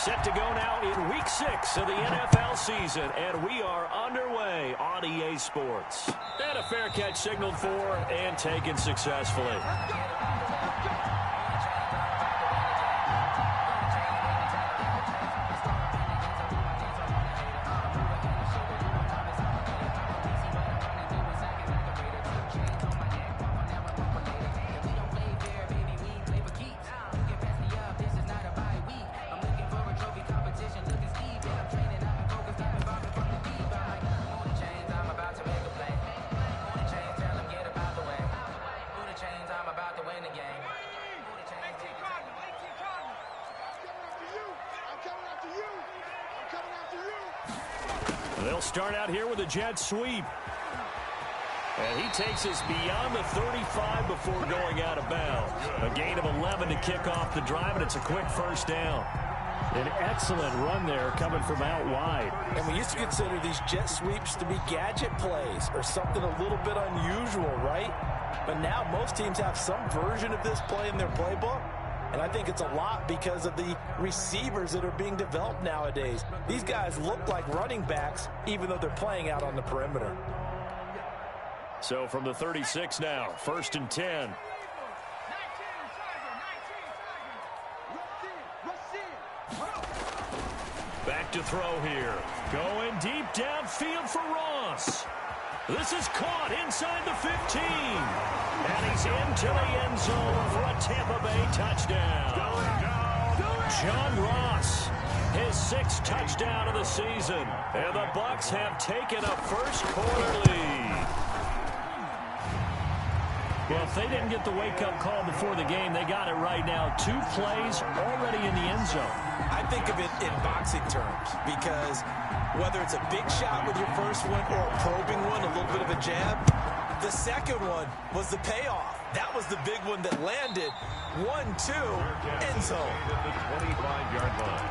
Set to go now in Week 6 of the NFL season, and we are underway on EA Sports. And a fair catch signaled for and taken successfully. They'll start out here with a jet sweep. And he takes us beyond the 35 before going out of bounds. A gain of 11 to kick off the drive, and it's a quick first down. An excellent run there coming from out wide. And we used to consider these jet sweeps to be gadget plays or something a little bit unusual, right? But now most teams have some version of this play in their playbook. And I think it's a lot because of the receivers that are being developed nowadays. These guys look like running backs, even though they're playing out on the perimeter. So from the 36 now, 1st and 10. Back to throw here. Going deep downfield for Ross. This is caught inside the 15. And he's into the end zone for a Tampa Bay touchdown. John Ross, his 6th touchdown of the season. And the Bucs have taken a first-quarter lead. Well, if they didn't get the wake-up call before the game, they got it right now. 2 plays already in the end zone. I think of it in boxing terms because whether it's a big shot with your first one or a probing one, a little bit of a jab, the second one was the payoff. That was the big one that landed. 1-2, end zone. At the 25-yard line.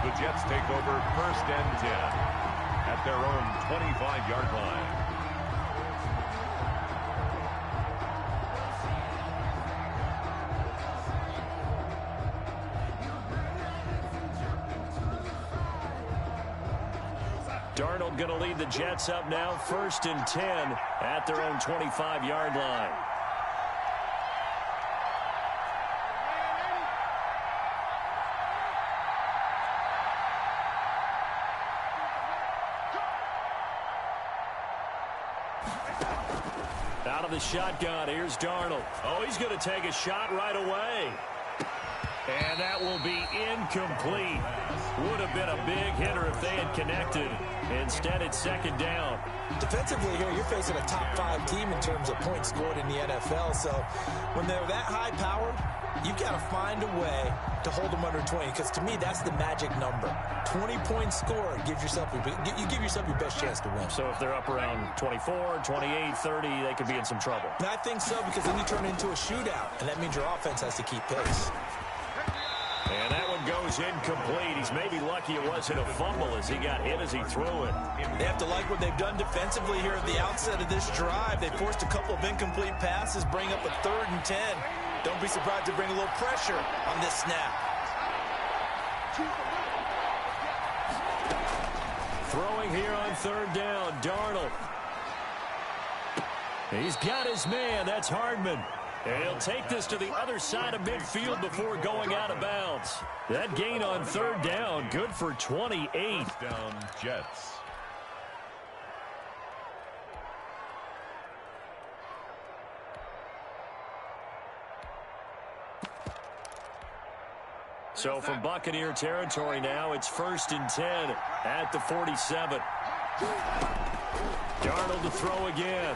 The Jets take over 1st and 10 at their own 25-yard line. Darnold going to lead the Jets up now, 1st and 10 at their own 25-yard line. Out of the shotgun, here's Darnold. Oh, he's going to take a shot right away. And that will be incomplete. Would have been a big hitter if they had connected. Instead, it's 2nd down. Defensively here, you're facing a top 5 team in terms of points scored in the NFL. So when they're that high powered, you've got to find a way to hold them under 20. Because to me, that's the magic number. 20 points scored gives yourself you give yourself your best chance to win. So if they're up around 24, 28, 30, they could be in some trouble. And I think so, because then you turn it into a shootout. And that means your offense has to keep pace. And that one goes incomplete. He's maybe lucky it wasn't a fumble as he got hit as he threw it. They have to like what they've done defensively here at the outset of this drive. They forced a couple of incomplete passes, bring up a 3rd and 10. Don't be surprised to bring a little pressure on this snap. Throwing here on 3rd down, Darnold. He's got his man. That's Hardman. And he'll take this to the other side of midfield before going out of bounds. That gain on 3rd down, good for 28. Down Jets. So from Buccaneer territory now, it's 1st and 10 at the 47. Darnold to throw again.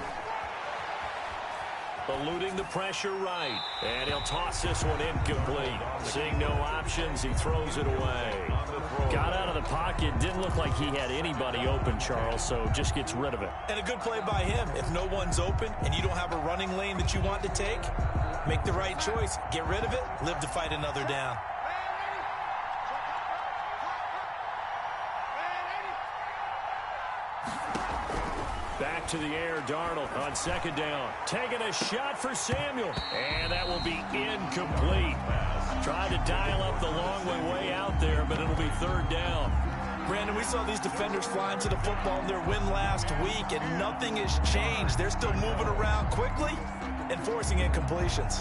Eluding the pressure right. And he'll toss this one incomplete. Seeing no options, he throws it away. Got out of the pocket. Didn't look like he had anybody open, Charles, so just gets rid of it. And a good play by him. If no one's open and you don't have a running lane that you want to take, make the right choice. Get rid of it. Live to fight another down. Back to the air, Darnold on second down. Taking a shot for Samuel. And that will be incomplete. Tried to dial up the long way out there, but it'll be third down. Brandon, we saw these defenders flying to the football in their win last week, and nothing has changed. They're still moving around quickly and forcing incompletions.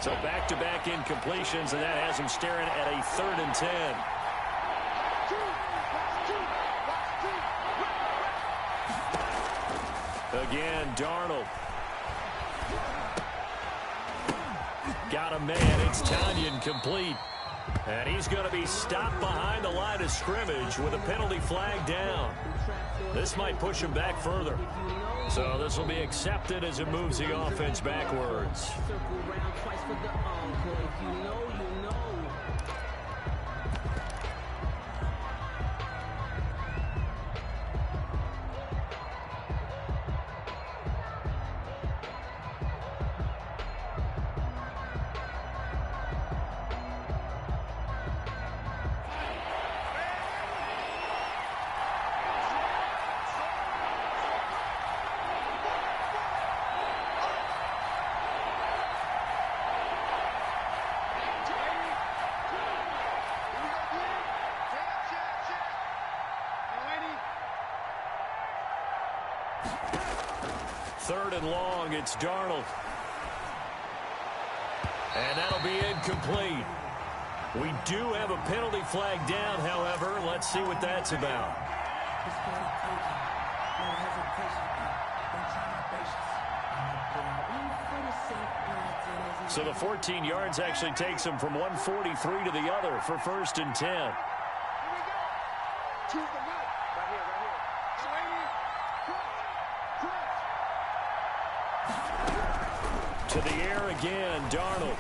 So back-to-back incompletions, and that has him staring at a 3rd and 10. Again, Darnold. Got a man. It's Tanyan complete. And he's going to be stopped behind the line of scrimmage with a penalty flag down. This might push him back further. So this will be accepted as it moves the offense backwards. Third and long, it's Darnold. And that'll be incomplete. We do have a penalty flag down, however. Let's see what that's about. So the 14 yards actually takes him from 143 to the other for 1st and 10. To the air again, Darnold.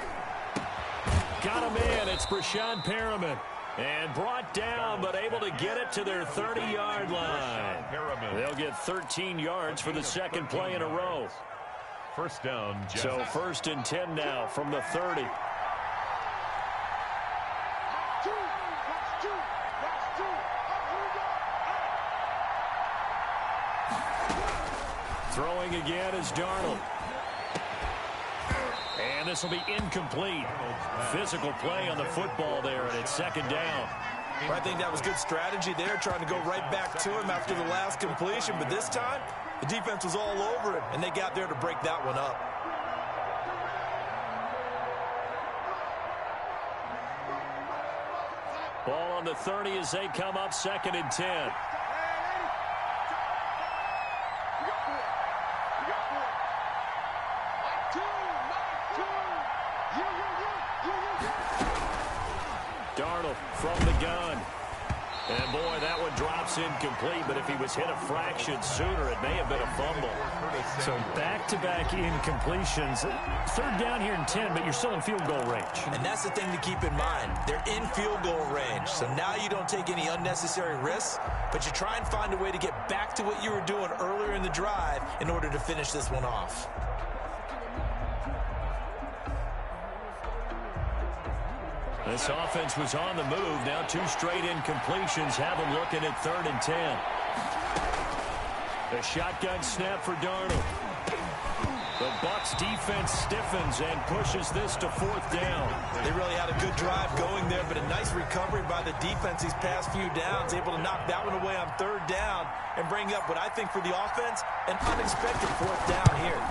Got a man, it's Brashad Perriman. And brought down, but able to get it to their 30-yard line. They'll get 13 yards for the second play in a row. First down, Jets. So 1st and 10 now from the 30. Throwing again is Darnold. And this will be incomplete. Physical play on the football there, and it's 2nd down. Well, I think that was good strategy there, trying to go right back to him after the last completion. But this time, the defense was all over it, and they got there to break that one up. Ball on the 30 as they come up 2nd and 10. Darnold from the gun. And, boy, that one drops incomplete, but if he was hit a fraction sooner, it may have been a fumble. So back-to-back incompletions. 3rd down here in 10, but you're still in field goal range. And that's the thing to keep in mind. They're in field goal range, so now you don't take any unnecessary risks, but you try and find a way to get back to what you were doing earlier in the drive in order to finish this one off. This offense was on the move. Now 2 straight incompletions have them looking at 3rd and 10. The shotgun snap for Darnold. The Bucs defense stiffens and pushes this to 4th down. They really had a good drive going there, but a nice recovery by the defense these past few downs, able to knock that one away on 3rd down and bring up what I think for the offense, an unexpected 4th down here.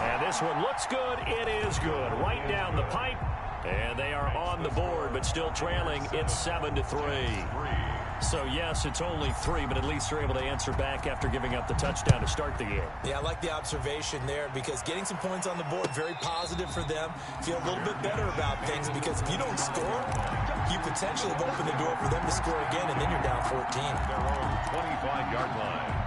And this one looks good. It is good. Right down the pipe. And they are on the board, but still trailing. It's 7-3. So, yes, it's only 3, but at least they're able to answer back after giving up the touchdown to start the game. Yeah, I like the observation there because getting some points on the board, very positive for them. Feel a little bit better about things because if you don't score, you potentially have opened the door for them to score again, and then you're down 14. Their own 25-yard line.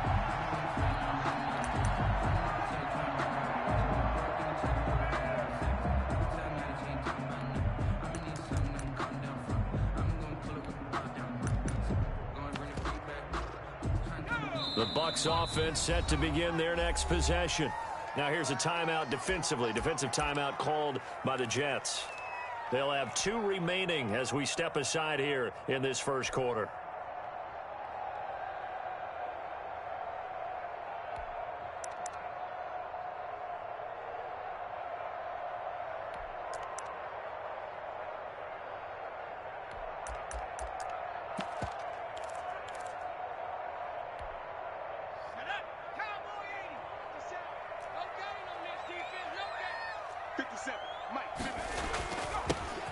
The Bucs offense set to begin their next possession. Now here's a timeout defensively. Defensive timeout called by the Jets. They'll have 2 remaining as we step aside here in this first quarter.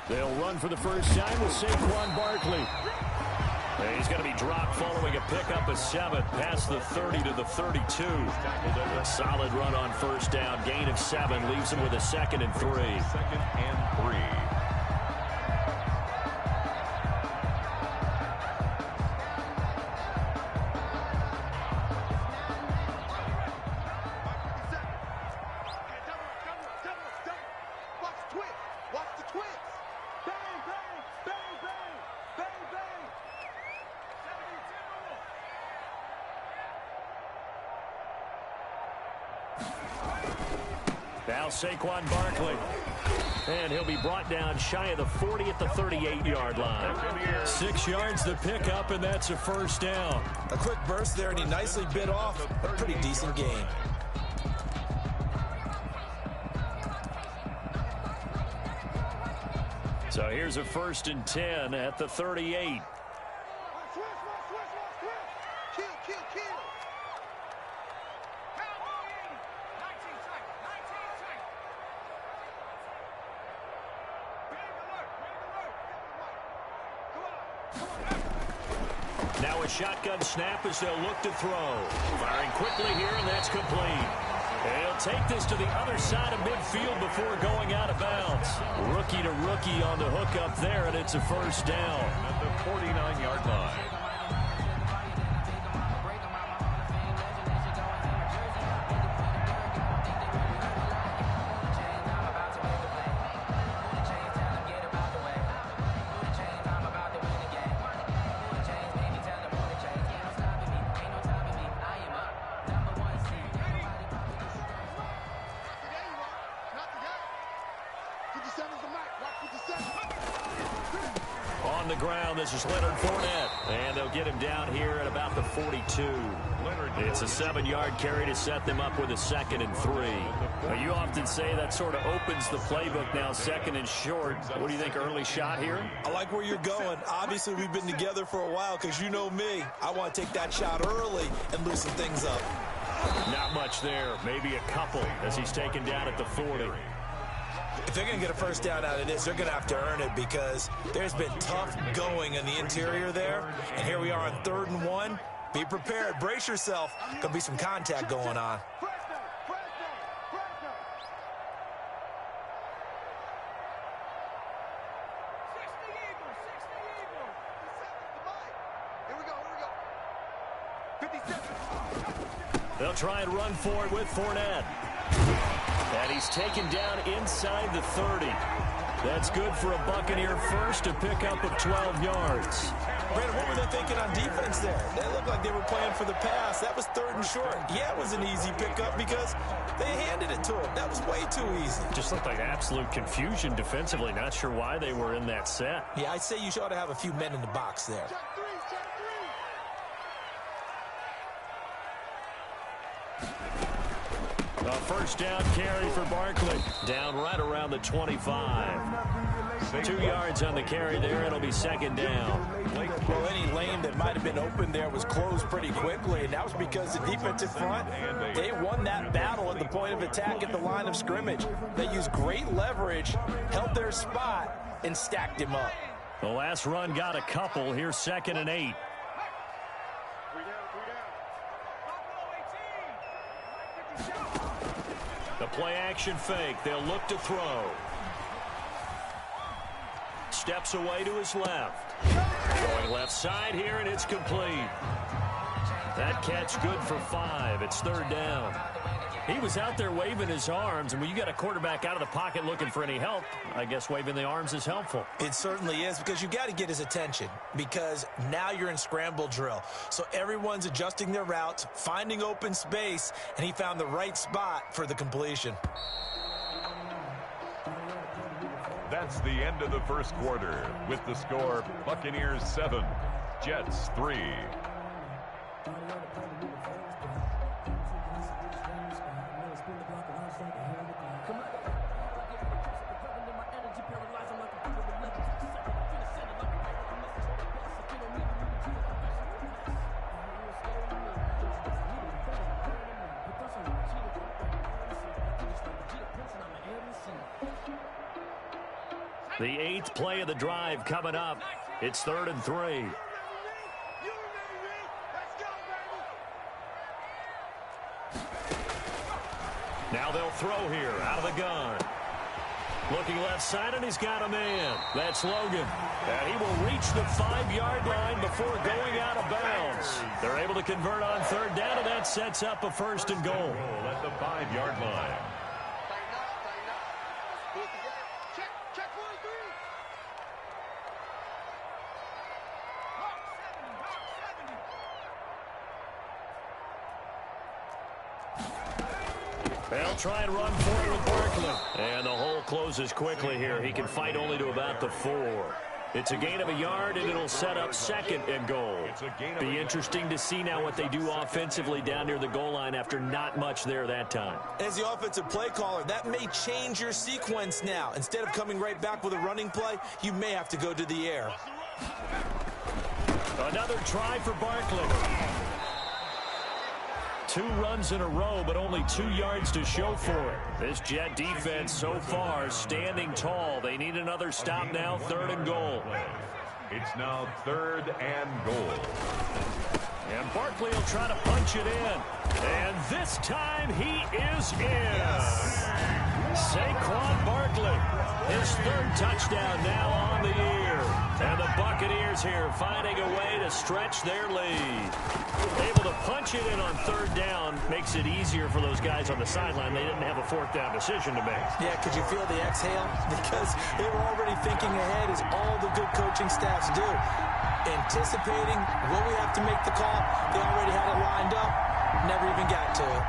They'll run for the first time with Saquon Barkley. And he's going to be dropped following a pickup of 7 past the 30 to the 32. A solid run on first down. Gain of 7 leaves him with a 2nd and 3. 2nd and 3. Now Saquon Barkley. And he'll be brought down shy of the 40 at the 38-yard line. 6 yards the pickup, and that's a first down. A quick burst there, and he nicely bit off a pretty decent gain. So here's a 1st and 10 at the 38. Now a shotgun snap as they'll look to throw. Firing quickly here, and that's complete. He'll take this to the other side of midfield before going out of bounds. Rookie to rookie on the hook up there, and it's a first down. At the 49-yard line. On the ground, this is Leonard Fournette. And they'll get him down here at about the 42. It's a 7-yard carry to set them up with a 2nd and 3. Now, you often say that sort of opens the playbook now, 2nd and short. What do you think, early shot here? I like where you're going. Obviously, we've been together for a while because you know me. I want to take that shot early and loosen things up. Not much there. Maybe a couple as he's taken down at the 40. If they're going to get a first down out of this, they're going to have to earn it because there's been tough going in the interior there. And here we are on 3rd and 1. Be prepared. Brace yourself. Going to be some contact going on. They'll try and run for it with Fournette. And he's taken down inside the 30. That's good for a Buccaneer first, a pickup of 12 yards. Brandon, what were they thinking on defense there? They looked like they were playing for the pass. That was 3rd and short. Yeah, it was an easy pickup because they handed it to him. That was way too easy. Just looked like absolute confusion defensively. Not sure why they were in that set. Yeah, I'd say you ought to have a few men in the box there. A first down carry for Barkley. Down right around the 25. 2 yards on the carry there. It'll be 2nd down. Well, any lane that might have been open there was closed pretty quickly, and that was because the defensive front, they won that battle at the point of attack at the line of scrimmage. They used great leverage, held their spot, and stacked him up. The last run got a couple. Here's 2nd and 8. The play-action fake. They'll look to throw. Steps away to his left. Going left side here, and it's complete. That catch good for 5. It's 3rd down. He was out there waving his arms, and when you got a quarterback out of the pocket looking for any help, I guess waving the arms is helpful. It certainly is, because you got to get his attention, because now you're in scramble drill. So everyone's adjusting their routes, finding open space, and he found the right spot for the completion. That's the end of the first quarter with the score Buccaneers 7, Jets 3. The 8th play of the drive coming up. It's 3rd and 3. Now they'll throw here out of the gun. Looking left side, and he's got a man. That's Logan. And he will reach the 5-yard line before going out of bounds. They're able to convert on 3rd down, and that sets up a 1st and goal. At the 5-yard line. They'll try and run forward with Barkley. And the hole closes quickly here. He can fight only to about the 4. It's a gain of a yard, and it'll set up 2nd and goal. Be interesting to see now what they do offensively down near the goal line after not much there that time. As the offensive play caller, that may change your sequence now. Instead of coming right back with a running play, you may have to go to the air. Another try for Barkley. 2 runs in a row, but only 2 yards to show for it. This Jet defense so far standing tall. They need another stop now, 3rd and goal. It's now 3rd and goal. And Barkley will try to punch it in. And this time he is in. Yes. Saquon Barkley, his 3rd touchdown now on the year. And the Buccaneers here finding a way to stretch their lead. Able to punch it in on 3rd down makes it easier for those guys on the sideline. They didn't have a 4th down decision to make. Yeah, could you feel the exhale? Because they were already thinking ahead, as all the good coaching staffs do. Anticipating what we have to make the call. They already had it lined up. Never even got to it.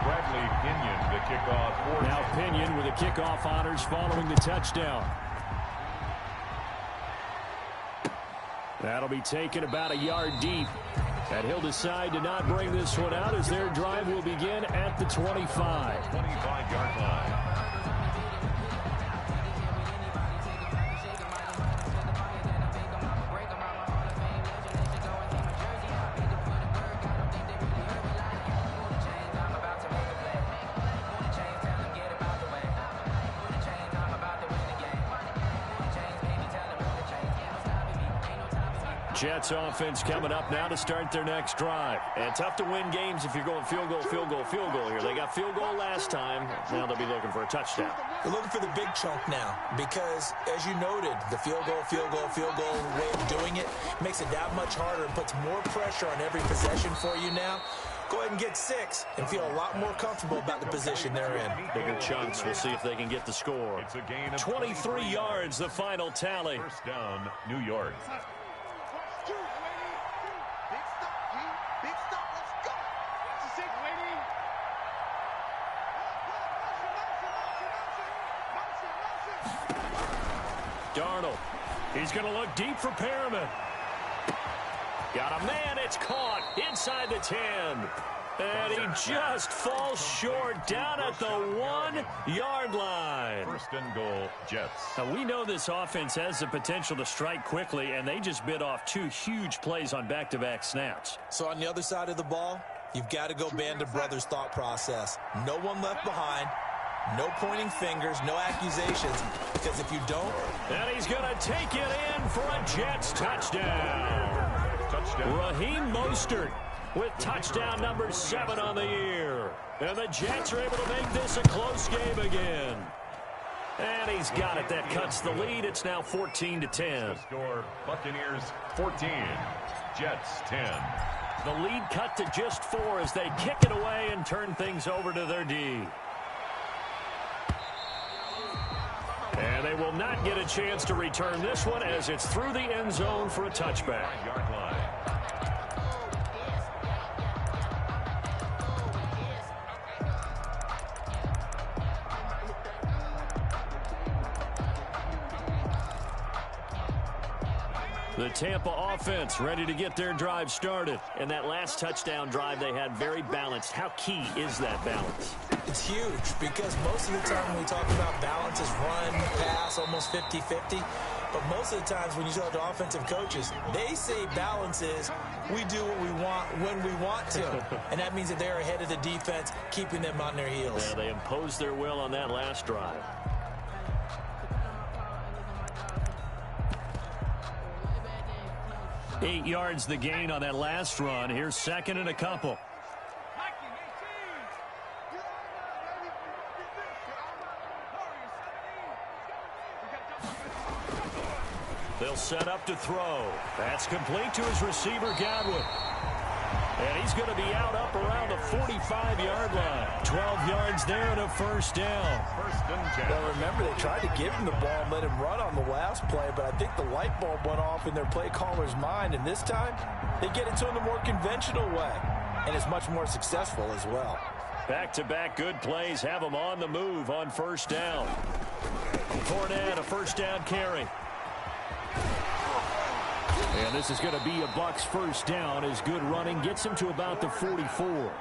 Bradley Pinion, the kickoff. Now Pinion with the kickoff honors following the touchdown. That'll be taken about a yard deep. And he'll decide to not bring this one out as their drive will begin at the 25. 25-yard line. Jets offense coming up now to start their next drive. And tough to win games if you're going field goal, field goal, field goal here. They got field goal last time. Now they'll be looking for a touchdown. They're looking for the big chunk now because, as you noted, the field goal way of doing it makes it that much harder and puts more pressure on every possession for you now. Go ahead and get 6 and feel a lot more comfortable about the position they're in. Bigger chunks. We'll see if they can get the score. It's a gain of 23 yards, the final tally. 1st down, New York. Darnold. He's going to look deep for Perriman. Got a man. It's caught inside the 10. And he just falls short down at the 1-yard line. 1st and goal, Jets. Now, we know this offense has the potential to strike quickly, and they just bit off 2 huge plays on back-to-back snaps. So on the other side of the ball, you've got to go band of brothers thought process. No one left behind. No pointing fingers, no accusations, because if you don't... And he's going to take it in for a Jets touchdown. Raheem Mostert with touchdown number 7 on the year. And the Jets are able to make this a close game again. And he's got it. That cuts the lead. It's now 14-10. The score, Buccaneers 14, Jets 10. The lead cut to just 4 as they kick it away and turn things over to their D. And they will not get a chance to return this one as it's through the end zone for a touchback. Yard line. The Tampa offense ready to get their drive started. And that last touchdown drive they had very balanced. How key is that balance? It's huge because most of the time when we talk about balance is run, pass, almost 50-50. But most of the times when you talk to offensive coaches, they say balance is we do what we want when we want to. And that means that they're ahead of the defense, keeping them on their heels. Yeah, they imposed their will on that last drive. Eight yards the gain on that last run. Here's second and a couple. They'll set up to throw. That's complete to his receiver, Godwin. And he's going to be out up around the 45-yard line. 12 yards there and a first down. First and 10. Well, remember, they tried to give him the ball and let him run on the last play, but I think the light bulb went off in their play caller's mind, and this time they get it to him the more conventional way, and it's much more successful as well. Back-to-back good plays have them on the move on first down. Fournette, a first down carry. And this is going to be a Bucs first down as good running gets him to about the 44.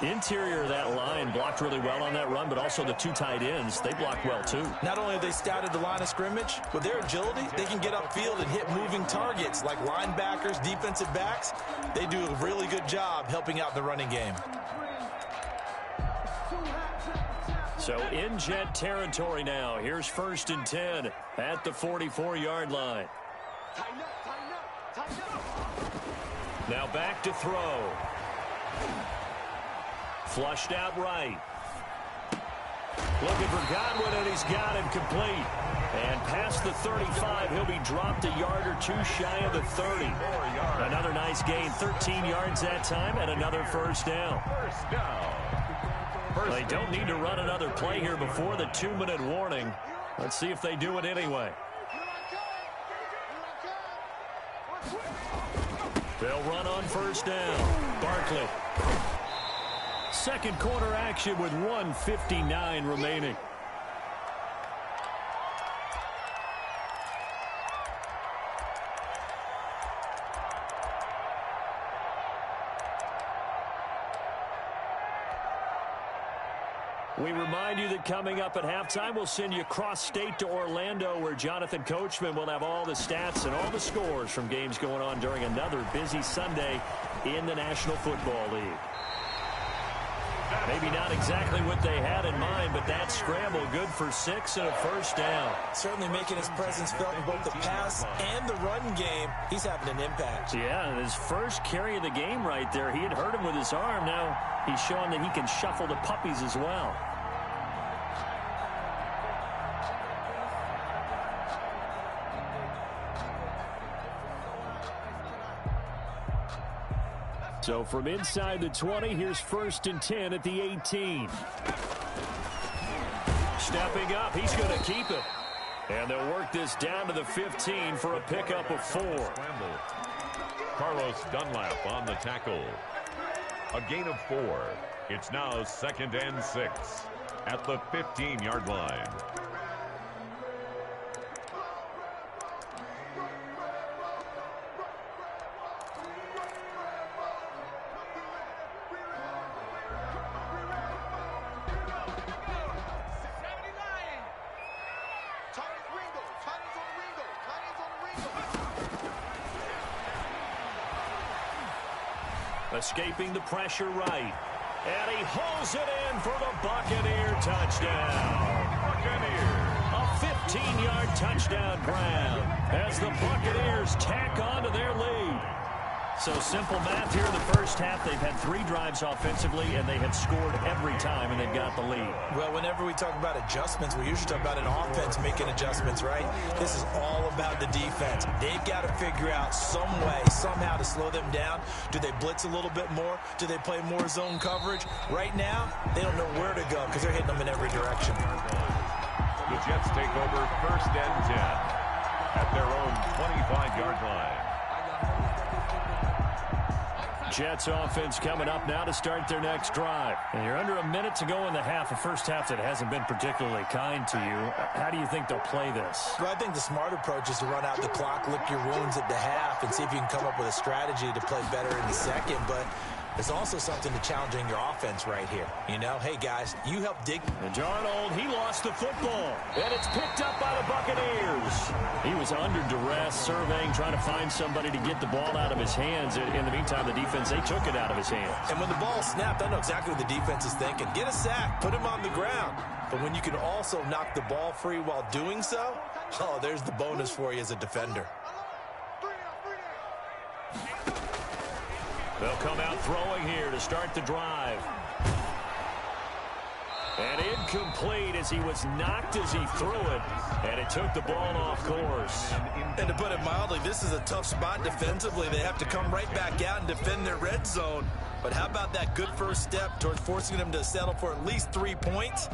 Interior of that line blocked really well on that run, but also the two tight ends, they blocked well too. Not only have they scouted the line of scrimmage, with their agility, they can get upfield and hit moving targets like linebackers, defensive backs. They do a really good job helping out the running game. So in Jet territory now. Here's first and 10 at the 44-yard line. Now back to throw. Flushed out right. Looking for Godwin, and he's got him complete. And past the 35, he'll be dropped a yard or two shy of the 30. Another nice gain, 13 yards that time, and another first down. First down. They don't need to run another play here before the 2-minute warning. Let's see if they do it anyway. They'll run on first down. Barkley. Second quarter action with 1:59 remaining. We remind you that coming up at halftime, we'll send you cross-state to Orlando, where Jonathan Coachman will have all the stats and all the scores from games going on during another busy Sunday in the National Football League. Maybe not exactly what they had in mind, but that scramble good for 6 and a first down. Certainly making his presence felt in both the pass and the run game. He's having an impact. Yeah, his first carry of the game right there. He had hurt him with his arm. Now he's showing that he can shuffle the puppies as well. So from inside the 20, here's first and 10 at the 18. Stepping up, he's going to keep it. And they'll work this down to the 15 for a pickup of 4. Scramble. Carlos Dunlap on the tackle. A gain of 4. It's now second and 6 at the 15-yard line. Escaping the pressure right. And he hauls it in for the Buccaneer touchdown. Buccaneers. A 15-yard touchdown grab as the Buccaneers tack on to their lead. So simple math here in the first half. They've had 3 drives offensively, and they have scored every time, and they've got the lead. Well, whenever we talk about adjustments, we usually talk about an offense making adjustments, right? This is all about the defense. They've got to figure out some way, somehow to slow them down. Do they blitz a little bit more? Do they play more zone coverage? Right now, they don't know where to go because they're hitting them in every direction. The Jets take over 1st and 10 at their own 25-yard line. Jets offense coming up now to start their next drive. And you're under a minute to go in the half, a first half that hasn't been particularly kind to you. How do you think they'll play this? Well, I think the smart approach is to run out the clock, lick your wounds at the half, and see if you can come up with a strategy to play better in the second. But there's also something to challenging your offense right here. You know, hey, guys, you help dig. And Darnold, he lost the football. And it's picked up by the Buccaneers. He was under duress, surveying, trying to find somebody to get the ball out of his hands. In the meantime, the defense, they took it out of his hands. And when the ball snapped, I know exactly what the defense is thinking. Get a sack, put him on the ground. But when you can also knock the ball free while doing so, oh, there's the bonus for you as a defender. They'll come out throwing here to start the drive. And incomplete as he was knocked as he threw it. And it took the ball off course. And to put it mildly, this is a tough spot defensively. They have to come right back out and defend their red zone. But how about that good first step towards forcing them to settle for at least 3 points?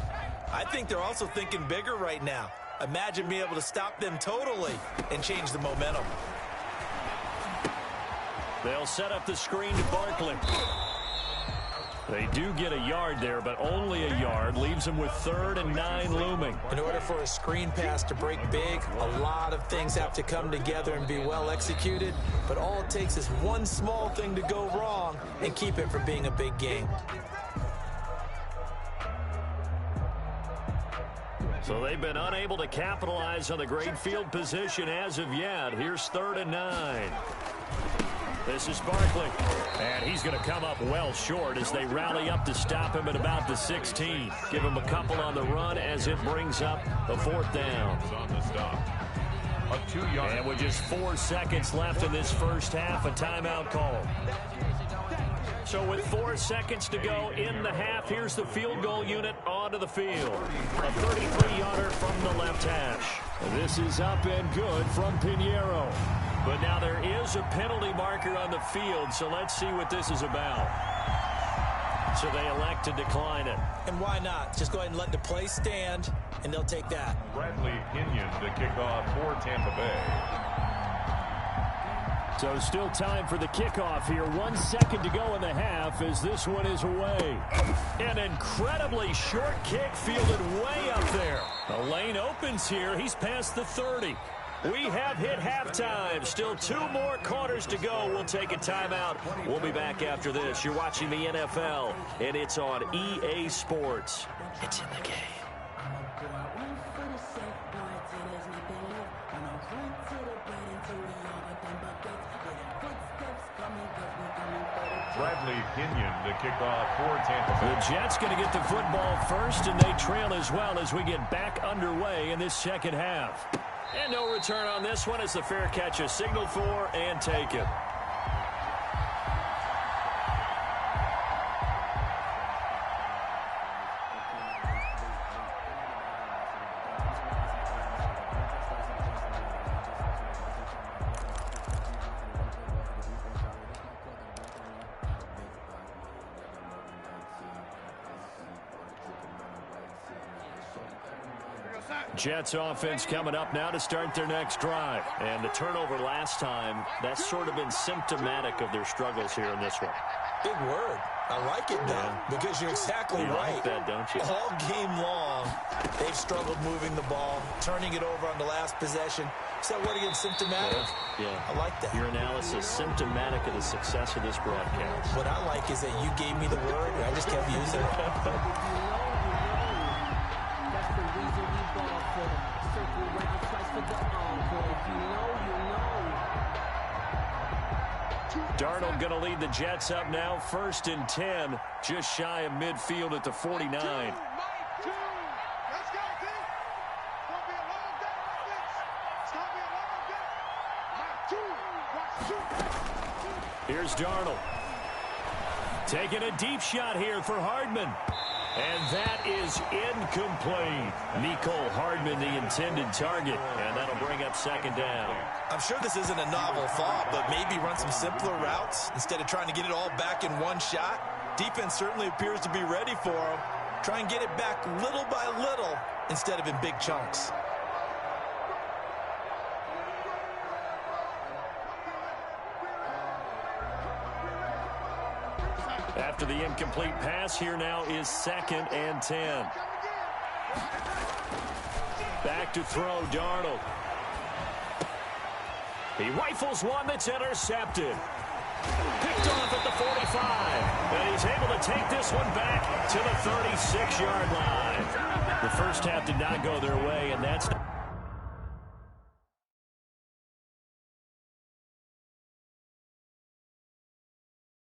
I think they're also thinking bigger right now. Imagine being able to stop them totally and change the momentum. They'll set up the screen to Barkley. They do get a yard there, but only a yard. Leaves them with 3rd and 9 looming. In order for a screen pass to break big, a lot of things have to come together and be well executed. But all it takes is one small thing to go wrong and keep it from being a big game. So they've been unable to capitalize on the great field position as of yet. Here's 3rd and 9. This is Barkley, and he's going to come up well short as they rally up to stop him at about the 16. Give him a couple on the run as it brings up a 4th down. On the stop. A 2-yard. And with just 4 seconds left in this first half, a timeout call. So with 4 seconds to go in the half, here's the field goal unit onto the field. A 33-yarder from the left hash. This is up and good from Pinheiro. But now there is a penalty marker on the field, so let's see what this is about. So they elect to decline it. And why not? Just go ahead and let the play stand, and they'll take that. Bradley Pinion to kick off for Tampa Bay. So still time for the kickoff here. 1 second to go in the half as this one is away. An incredibly short kick fielded way up there. The lane opens here. He's past the 30. We have hit halftime. Still 2 more quarters to go. We'll take a timeout. We'll be back after this. You're watching the NFL, and it's on EA Sports. It's in the game. Bradley Pinion to kick off for Tampa Bay. The Jets going to get the football first, and they trail as well as we get back underway in this second half. And no return on this one as the fair catch is signaled for and taken. Jets offense coming up now to start their next drive. And the turnover last time, that's sort of been symptomatic of their struggles here in this one. Big word. I like it, though, because you're exactly right. Like that, don't you? All game long, they've struggled moving the ball, turning it over on the last possession. Is that word again, symptomatic? Yeah. I like that. Your analysis, symptomatic of the success of this broadcast. What I like is that you gave me the word, and I just kept using it. Darnold going to lead the Jets up now, 1st and 10, just shy of midfield at the 49. Here's Darnold. Taking a deep shot here for Hardman. And that is incomplete. Mecole Hardman, the intended target. And that'll bring up second down. I'm sure this isn't a novel thought, but maybe run some simpler routes instead of trying to get it all back in one shot. Defense certainly appears to be ready for him. Try and get it back little by little instead of in big chunks. After the incomplete pass, here now is 2nd and 10. Back to throw, Darnold. He rifles one that's intercepted. Picked off at the 45. And he's able to take this one back to the 36-yard line. The first half did not go their way, and that's